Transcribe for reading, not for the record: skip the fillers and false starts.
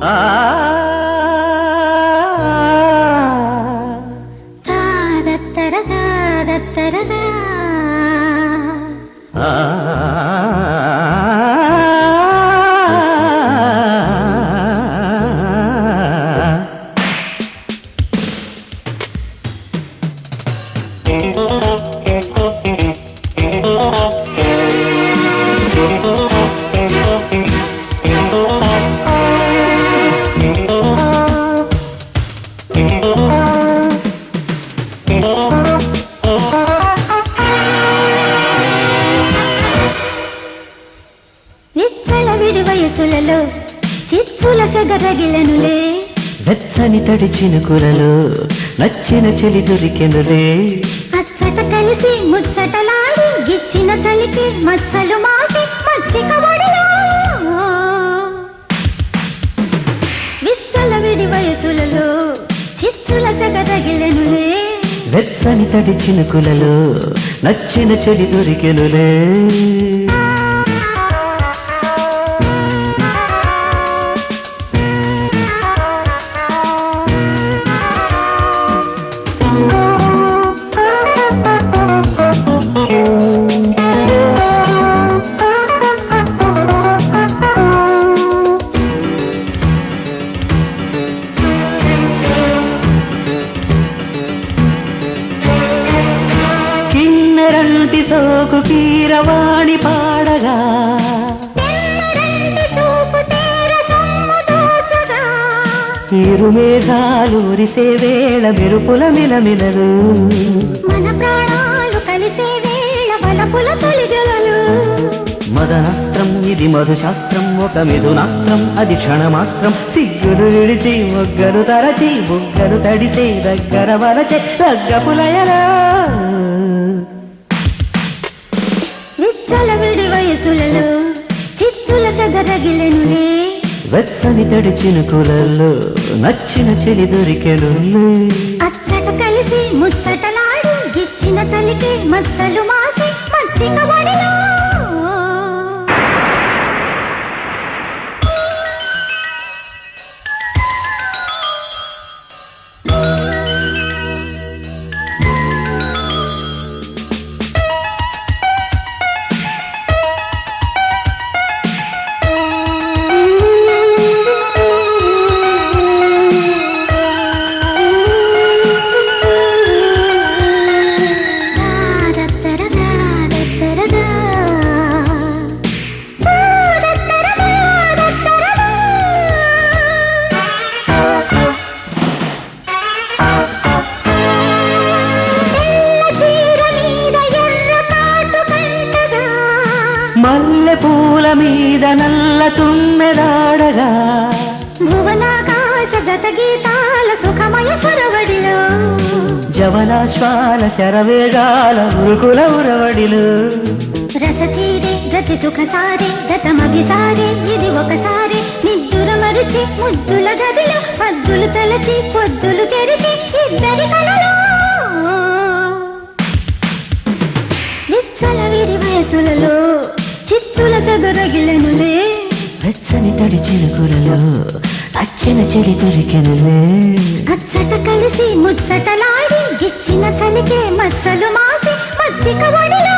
ఆ తాదత్తరదా దత్తరదా విచ్చలవిడి వయసులలో చిచ్చుల సెగరగిలనులే వెచ్చని తడి చినుకులలో నచ్చిన చెలి దొరికెనులే అచ్చట కలిసి ముచ్చటలాడి గిచ్చిన చలికి మచ్చలు మాసి మచ్చిక ఒడిలో విచ్చలవిడి వయసులలో చిచ్చుల సెగరగిలనులే వెచ్చని తడి చినుకులలో నచ్చిన చెలి దొరికెనులే కిన్నెరంటి సోకు కీరవాణి పాడగా ఇరుమేఘాలూరిసే వేళ మెరుపుల మిలమిలలు మన ప్రాణాలు కలిసే వేళ బలపుల తొలిగలలు మదనాస్త్రం ఇది మధుశాస్త్రం ఒక మిథునాస్త్రం అది క్షణమాత్రం సిగ్గులు విడిచి మొగ్గలు తరచి బుగ్గలు తడిసే దగ్గర వరచే దగ్గపులయలా విచ్చలవిడి వయసులలో చిచ్చుల సెగరగిలెనులే వెచ్చని తడి చినుకులలో నచ్చిన చెలి దొరికెనులే అచ్చట కలిసి ముచ్చటలాడి గిచ్చిన చలికి మచ్చలు మాసి మచ్చిక ఒడిలో మల్లె పూల మీద నల్ల తుమ్మెదాడగా భువనాకాశ గత గీతాల సుఖమయ స్వరవడిలో జవనాశ్వాల శరవేగాల ఉరుకుల ఉరవడిలు రసతీరే గతి సుఖసారే గతమభిసారే ఇది ఒకసారి నిద్దుర మరిచి ముద్దుల గదిలో పద్దులు తలచి పొద్దులు తెరిచి ఇద్దరి కలలో విచ్చలవిడి వయసులలో చిచ్చుల సెగరగిలెనులే వెచ్చని తడి చినుకులలో అచ్చిన చెడి దొరికెనులే అచ్చట కలిసి ముచ్చటలాడి గిచ్చిన చలికే మచ్చలు మాసి మచ్చిక ఒడిలో